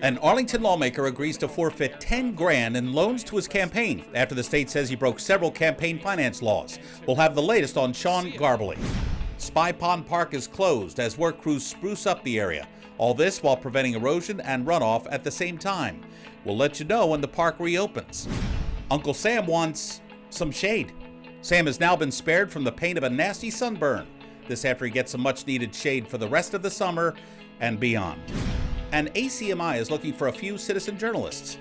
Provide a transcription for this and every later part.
An Arlington lawmaker agrees to forfeit 10 grand in loans to his campaign after the state says he broke several campaign finance laws. We'll have the latest on Sean Garballey. Spy Pond Park is closed as work crews spruce up the area. All this while preventing erosion and runoff at the same time. We'll let you know when the park reopens. Uncle Sam wants some shade. Sam has now been spared from the pain of a nasty sunburn. This after he gets some much needed shade for the rest of the summer and beyond. And ACMi is looking for a few citizen journalists.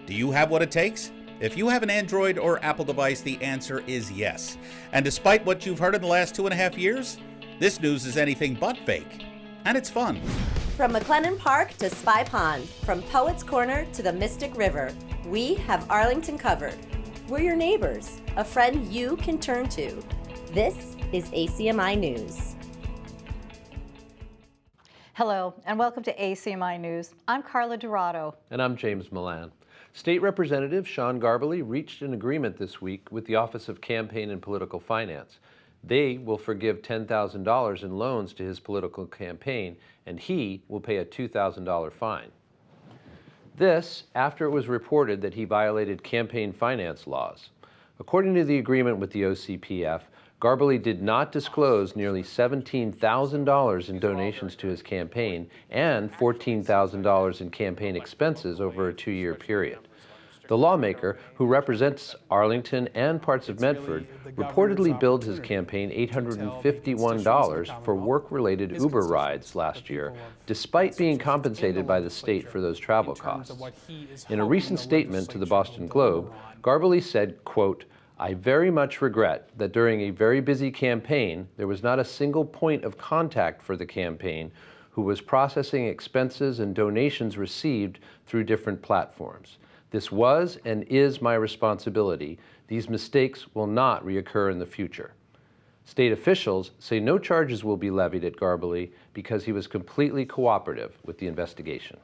Do you have what it takes? If you have an Android or Apple device, the answer is yes. And despite what you've heard in the last 2.5 years, this news is anything but fake. And it's fun. From McLennan Park to Spy Pond, from Poets Corner to the Mystic River, we have Arlington covered. We're your neighbors, a friend you can turn to. This is ACMi News. Hello, and welcome to ACMi News. I'm Carla Dorado. And I'm James Milan. State Representative Sean Garballey reached an agreement this week with the Office of Campaign and Political Finance. They will forgive $10,000 in loans to his political campaign, and he will pay a $2,000 fine. This after it was reported that he violated campaign finance laws. According to the agreement with the OCPF, Garballey did not disclose nearly $17,000 in donations to his campaign and $14,000 in campaign expenses over a 2-year period. The lawmaker, who represents Arlington and parts of Medford, reportedly billed his campaign $851 for work-related Uber rides last year, despite being compensated by the state for those travel costs. In a recent statement to the Boston Globe, Garballey said, quote, "I very much regret that during a very busy campaign, there was not a single point of contact for the campaign who was processing expenses and donations received through different platforms. This was and is my responsibility. These mistakes will not reoccur in the future." State officials say no charges will be levied at Garballey because he was completely cooperative with the investigation.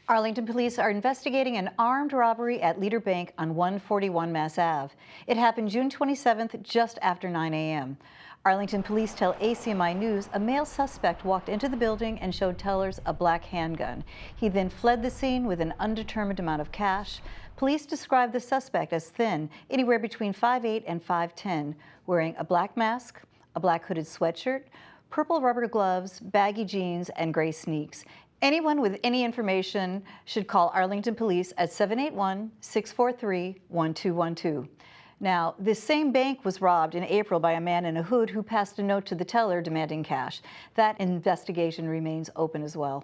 Arlington police are investigating an armed robbery at Leader Bank on 141 Mass Ave. It happened June 27th, just after 9 a.m. Arlington police tell ACMi News a male suspect walked into the building and showed tellers a black handgun. He then fled the scene with an undetermined amount of cash. Police describe the suspect as thin, anywhere between 5'8" and 5'10", wearing a black mask, a black hooded sweatshirt, purple rubber gloves, baggy jeans, and gray sneaks. Anyone with any information should call Arlington Police at 781-643-1212. Now, this same bank was robbed in April by a man in a hood who passed a note to the teller demanding cash. That investigation remains open as well.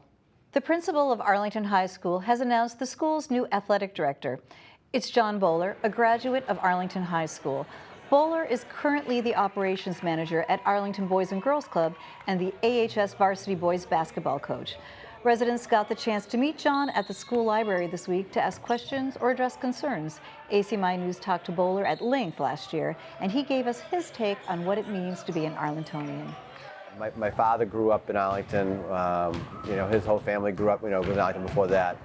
The principal of Arlington High School has announced the school's new athletic director. It's John Bowler, a graduate of Arlington High School. Bowler is currently the operations manager at Arlington Boys and Girls Club and the AHS varsity boys basketball coach. Residents got the chance to meet John at the school library this week to ask questions or address concerns. ACMi News talked to Bowler at length last year, and he gave us his take on what it means to be an Arlingtonian. My father grew up in Arlington. His whole family grew up, with Arlington before that.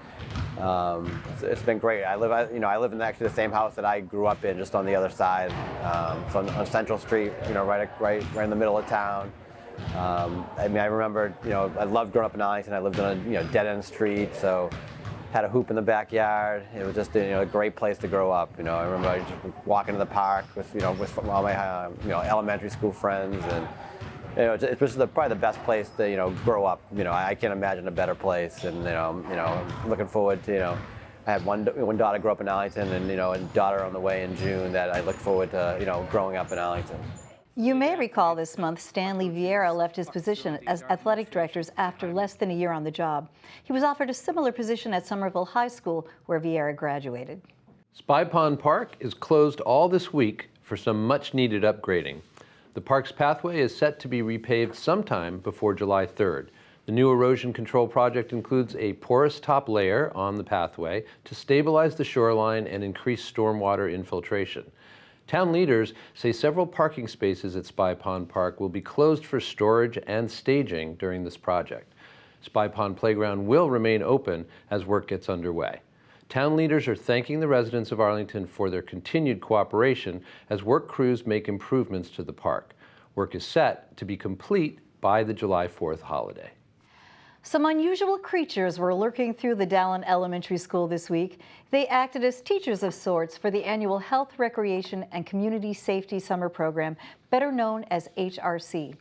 It's been great. I live in actually the same house that I grew up in, just on the other side, so on Central Street, right in the middle of town. I remember, I loved growing up in Arlington. I lived on a dead-end street, so had a hoop in the backyard. It was just a great place to grow up. I remember just walking to the park with all my elementary school friends, and it was probably the best place to grow up. I can't imagine a better place, and looking forward to I had one daughter grow up in Arlington, and a daughter on the way in June that I look forward to growing up in Arlington. You may recall this month Stanley Vieira left his position as athletic director after less than a year on the job. He was offered a similar position at Somerville High School, where Vieira graduated. Spy Pond Park is closed all this week for some much-needed upgrading. The park's pathway is set to be repaved sometime before July 3rd. The new erosion control project includes a porous top layer on the pathway to stabilize the shoreline and increase stormwater infiltration. Town leaders say several parking spaces at Spy Pond Park will be closed for storage and staging during this project. Spy Pond Playground will remain open as work gets underway. Town leaders are thanking the residents of Arlington for their continued cooperation as work crews make improvements to the park. Work is set to be complete by the July 4th holiday. Some unusual creatures were lurking through the Dallin Elementary School this week. They acted as teachers of sorts for the annual Health, Recreation, and Community Safety Summer Program, better known as HRC.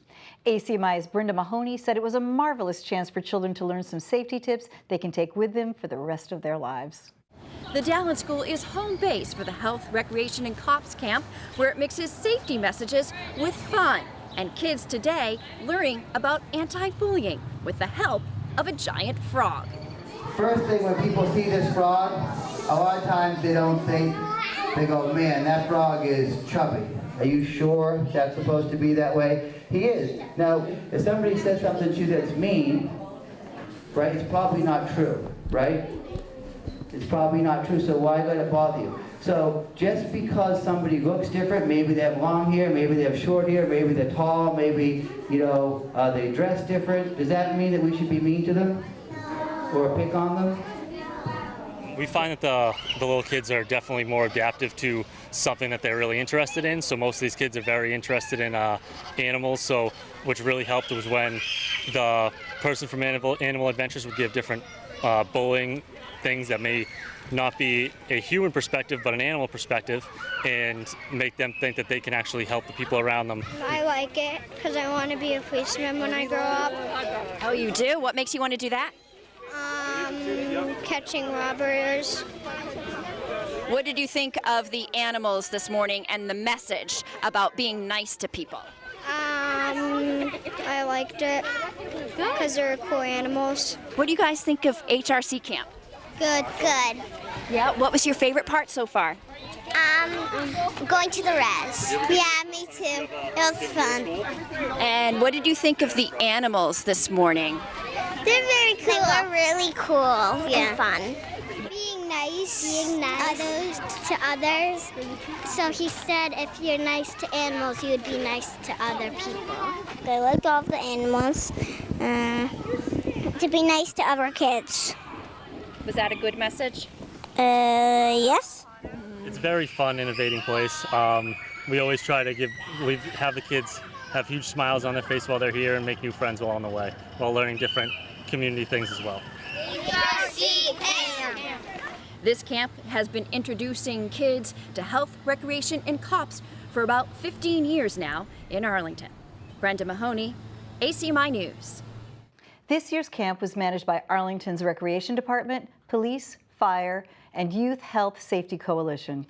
ACMi's Brenda Mahoney said it was a marvelous chance for children to learn some safety tips they can take with them for the rest of their lives. The Dallin School is home base for the Health, Recreation, and Cops Camp, where it mixes safety messages with fun. And kids today learning about anti-bullying with the help of a giant frog. First thing, when people see this frog, a lot of times they don't think, they go, man, that frog is chubby. Are you sure that's supposed to be that way? He is. Now, if somebody says something to you that's mean, right, it's probably not true, right? It's probably not true, so why let it bother you? So just because somebody looks different, maybe they have long hair, maybe they have short hair, maybe they're tall, maybe, they dress different, does that mean that we should be mean to them or pick on them? We find that the little kids are definitely more adaptive to something that they're really interested in. So most of these kids are very interested in animals. So which really helped was when the person from Animal Adventures would give different bullying things that may not be a human perspective but an animal perspective, and make them think that they can actually help the people around them. I like it because I want to be a policeman when I grow up. Oh, you do? What makes you want to do that? Catching robbers. What did you think of the animals this morning and the message about being nice to people? I liked it because they're cool animals. What do you guys think of HRC Camp? Good. Yeah, what was your favorite part so far? Going to the res. Yeah, me too. It was fun. And what did you think of the animals this morning? They're very cool. They were really cool and fun. Being nice to others. So he said if you're nice to animals, you would be nice to other people. I like all the animals. To be nice to other kids. Was that a good message? Yes. It's a very fun, innovating place. We always try to have the kids have huge smiles on their face while they're here and make new friends while on the way, while learning different community things as well. HRC Camp. This camp has been introducing kids to health, recreation, and cops for about 15 years now in Arlington. Brenda Mahoney, ACMi News. This year's camp was managed by Arlington's Recreation Department, Police, Fire, and Youth Health Safety Coalition.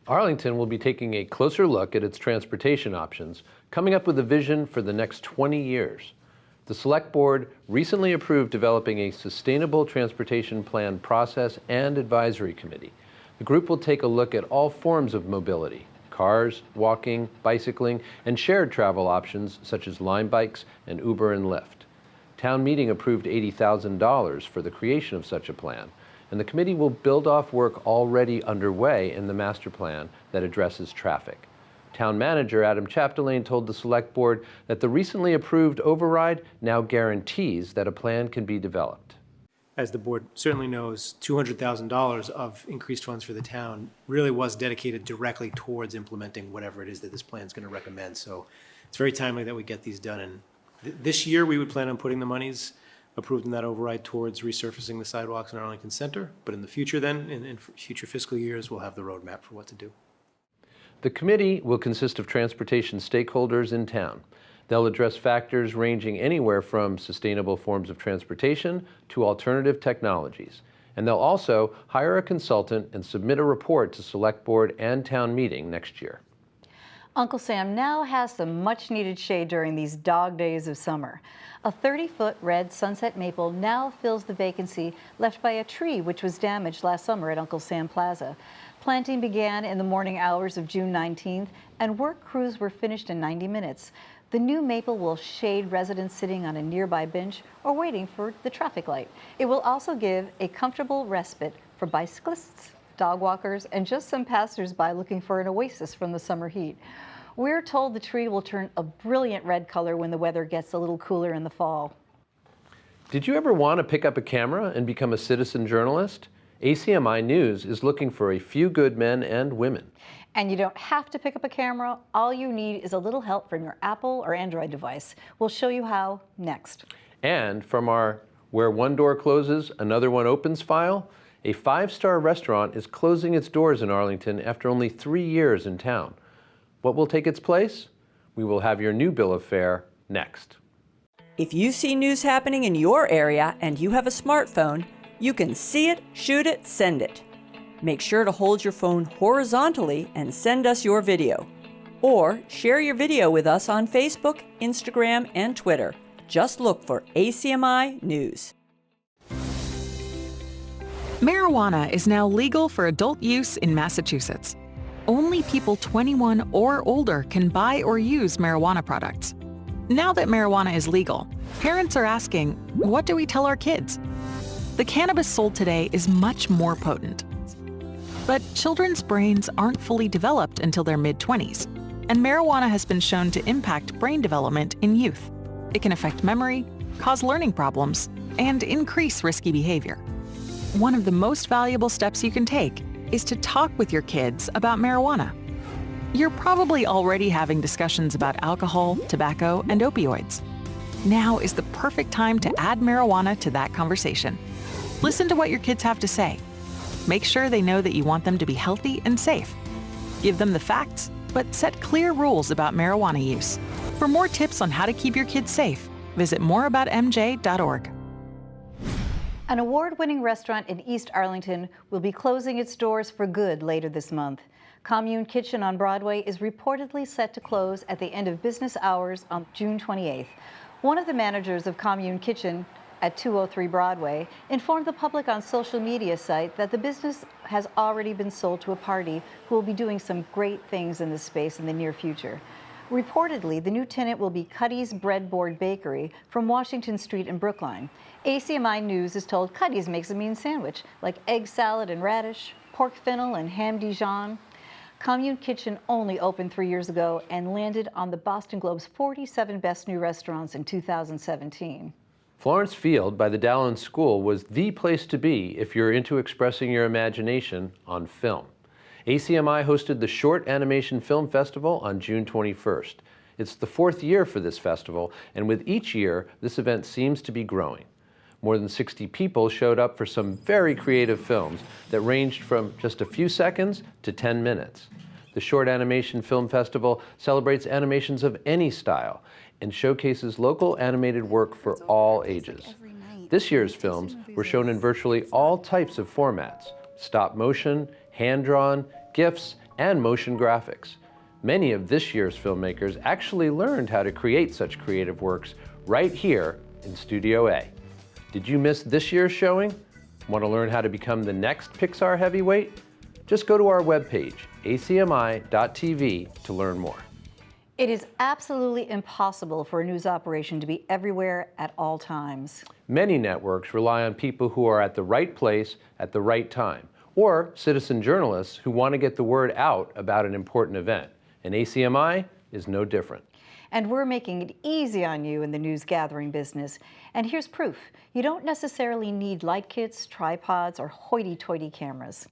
Arlington will be taking a closer look at its transportation options, coming up with a vision for the next 20 years. The Select Board recently approved developing a Sustainable Transportation Plan Process and Advisory Committee. The group will take a look at all forms of mobility: cars, walking, bicycling, and shared travel options such as Lime bikes and Uber and Lyft. Town meeting approved $80,000 for the creation of such a plan, and the committee will build off work already underway in the master plan that addresses traffic. Town manager Adam Chapdelaine told the Select Board that the recently approved override now guarantees that a plan can be developed. As the board certainly knows, $200,000 of increased funds for the town really was dedicated directly towards implementing whatever it is that this plan is going to recommend. So it's very timely that we get these done. And this year we would plan on putting the monies approved in that override towards resurfacing the sidewalks in Arlington Center. But in the future then, in future fiscal years, we'll have the roadmap for what to do. The committee will consist of transportation stakeholders in town. They'll address factors ranging anywhere from sustainable forms of transportation to alternative technologies. And they'll also hire a consultant and submit a report to Select Board and Town Meeting next year. Uncle Sam now has some much-needed shade during these dog days of summer. A 30-foot red sunset maple now fills the vacancy left by a tree which was damaged last summer at Uncle Sam Plaza. Planting began in the morning hours of June 19th, and work crews were finished in 90 minutes. The new maple will shade residents sitting on a nearby bench or waiting for the traffic light. It will also give a comfortable respite for bicyclists, dog walkers, and just some passers-by looking for an oasis from the summer heat. We're told the tree will turn a brilliant red color when the weather gets a little cooler in the fall. Did you ever want to pick up a camera and become a citizen journalist? ACMi News is looking for a few good men and women. And you don't have to pick up a camera. All you need is a little help from your Apple or Android device. We'll show you how next. And from our Where one door closes, another one opens file? A 5-star restaurant is closing its doors in Arlington after only 3 years in town. What will take its place? We will have your new bill of fare next. If you see news happening in your area and you have a smartphone, you can see it, shoot it, send it. Make sure to hold your phone horizontally and send us your video. Or share your video with us on Facebook, Instagram, and Twitter. Just look for ACMi News. Marijuana is now legal for adult use in Massachusetts. Only people 21 or older can buy or use marijuana products. Now that marijuana is legal, parents are asking, what do we tell our kids? The cannabis sold today is much more potent. But children's brains aren't fully developed until their mid-20s, and marijuana has been shown to impact brain development in youth. It can affect memory, cause learning problems, and increase risky behavior. One of the most valuable steps you can take is to talk with your kids about marijuana. You're probably already having discussions about alcohol, tobacco, and opioids. Now is the perfect time to add marijuana to that conversation. Listen to what your kids have to say. Make sure they know that you want them to be healthy and safe. Give them the facts, but set clear rules about marijuana use. For more tips on how to keep your kids safe, visit moreaboutmj.org. An award-winning restaurant in East Arlington will be closing its doors for good later this month. Commune Kitchen on Broadway is reportedly set to close at the end of business hours on June 28th. One of the managers of Commune Kitchen at 203 Broadway informed the public on social media site that the business has already been sold to a party who will be doing some great things in this space in the near future. Reportedly, the new tenant will be Cuddy's Breadboard Bakery from Washington Street in Brookline. ACMi News is told Cuddy's makes a mean sandwich, like egg salad and radish, pork fennel and ham Dijon. Commune Kitchen only opened 3 years ago and landed on the Boston Globe's 47 Best New Restaurants in 2017. Florence Field by the Dallin School was the place to be if you're into expressing your imagination on film. ACMi hosted the Short Animation Film Festival on June 21st. It's the 4th year for this festival, and with each year, this event seems to be growing. More than 60 people showed up for some very creative films that ranged from just a few seconds to 10 minutes. The Short Animation Film Festival celebrates animations of any style and showcases local animated work for all ages. This year's films were shown in virtually all types of formats: stop motion, hand-drawn, GIFs, and motion graphics. Many of this year's filmmakers actually learned how to create such creative works right here in Studio A. Did you miss this year's showing? Want to learn how to become the next Pixar heavyweight? Just go to our webpage, acmi.tv, to learn more. It is absolutely impossible for a news operation to be everywhere at all times. Many networks rely on people who are at the right place at the right time, or citizen journalists who want to get the word out about an important event. And ACMi is no different. And we're making it easy on you in the news gathering business. And here's proof. You don't necessarily need light kits, tripods, or hoity-toity cameras.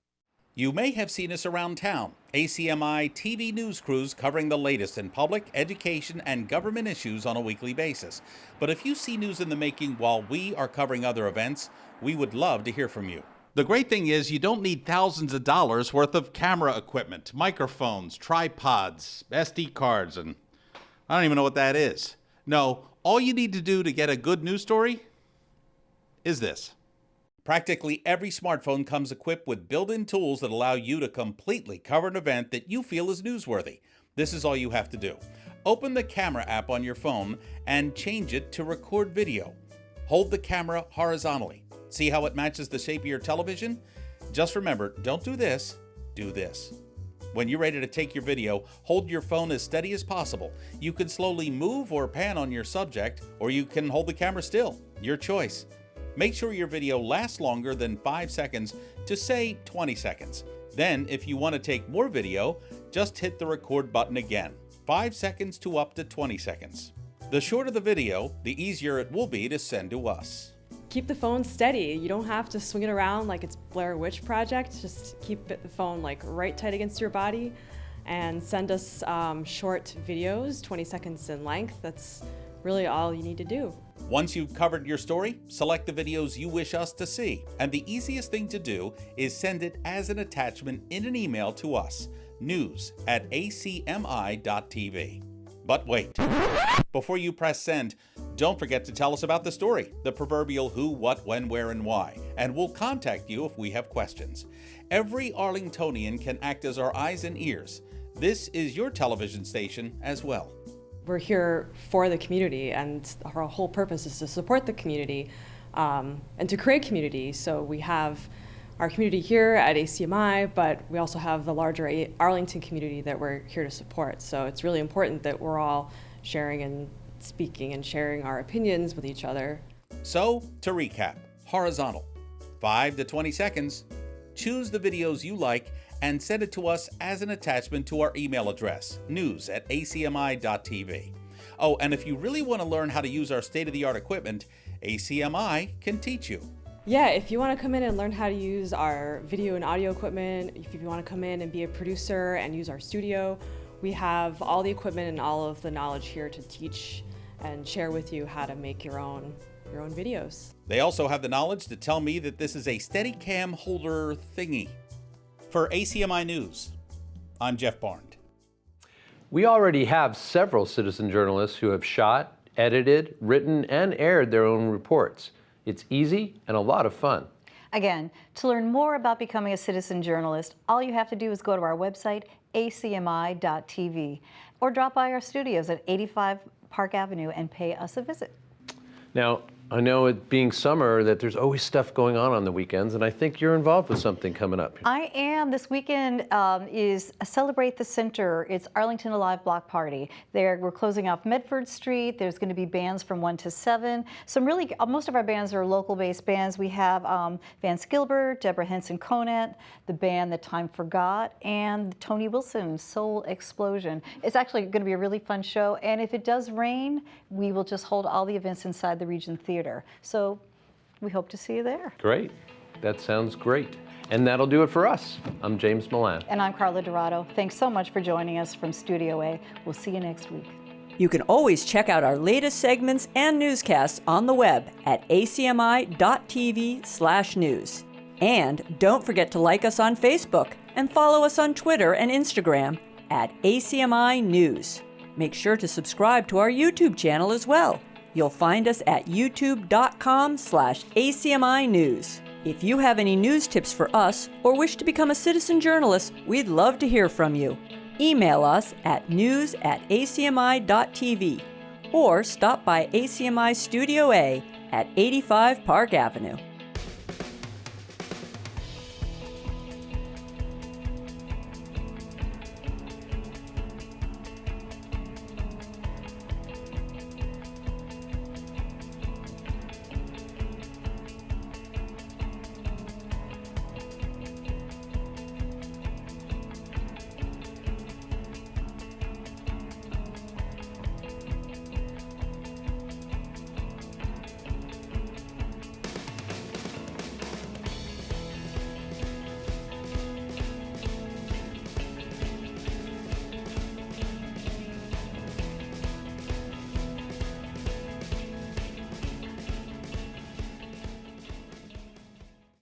You may have seen us around town, ACMi TV news crews covering the latest in public, education, and government issues on a weekly basis. But if you see news in the making while we are covering other events, we would love to hear from you. The great thing is you don't need thousands of dollars worth of camera equipment, microphones, tripods, SD cards, and I don't even know what that is. No, all you need to do to get a good news story is this. Practically every smartphone comes equipped with built-in tools that allow you to completely cover an event that you feel is newsworthy. This is all you have to do. Open the camera app on your phone and change it to record video. Hold the camera horizontally. See how it matches the shape of your television? Just remember, don't do this, do this. When you're ready to take your video, hold your phone as steady as possible. You can slowly move or pan on your subject, or you can hold the camera still. Your choice. Make sure your video lasts longer than 5 seconds to say 20 seconds. Then, if you want to take more video, just hit the record button again. 5 seconds to up to 20 seconds. The shorter the video, the easier it will be to send to us. Keep the phone steady. You don't have to swing it around like it's Blair Witch Project. Just keep the phone like right tight against your body and send us short videos, 20 seconds in length. That's really all you need to do. Once you've covered your story, select the videos you wish us to see. And the easiest thing to do is send it as an attachment in an email to us, news@acmi.tv. But wait, before you press send, don't forget to tell us about the story, the proverbial who, what, when, where, and why, and we'll contact you if we have questions. Every Arlingtonian can act as our eyes and ears. This is your television station as well. We're here for the community, and our whole purpose is to support the community and to create community. So we have our community here at ACMi, but we also have the larger Arlington community that we're here to support. So it's really important that we're all sharing and speaking and sharing our opinions with each other. So, to recap, horizontal, 5 to 20 seconds. Choose the videos you like and send it to us as an attachment to our email address, news@acmi.tv. Oh, and if you really want to learn how to use our state-of-the-art equipment, ACMi can teach you. Yeah, if you want to come in and learn how to use our video and audio equipment, if you want to come in and be a producer and use our studio, we have all the equipment and all of the knowledge here to teach and share with you how to make your own videos. They also have the knowledge to tell me that this is a Steadicam holder thingy. For ACMi News, I'm Jeff Barnes. We already have several citizen journalists who have shot, edited, written, and aired their own reports. It's easy and a lot of fun. Again, to learn more about becoming a citizen journalist, all you have to do is go to our website, acmi.tv, or drop by our studios at 85 Park Avenue and pay us a visit. Now, I know it being summer that there's always stuff going on the weekends, and I think you're involved with something coming up. I am. This weekend is Celebrate the Center. It's Arlington Alive Block Party. We're closing off Medford Street. There's going to be bands from 1 to 7. Most of our bands are local-based bands. We have Vance Gilbert, Deborah Henson Conant, the band That Time Forgot, and Tony Wilson, Soul Explosion. It's actually going to be a really fun show, and if it does rain, we will just hold all the events inside the Region Theater. So we hope to see you there. Great. That sounds great. And that'll do it for us. I'm James Milan. And I'm Carla Dorado. Thanks so much for joining us from Studio A. We'll see you next week. You can always check out our latest segments and newscasts on the web at acmi.tv/news. And don't forget to like us on Facebook and follow us on Twitter and Instagram at ACMi News. Make sure to subscribe to our YouTube channel as well. You'll find us at youtube.com/ACMi News. If you have any news tips for us or wish to become a citizen journalist, we'd love to hear from you. Email us at news@acmi.tv or stop by ACMI Studio A at 85 Park Avenue.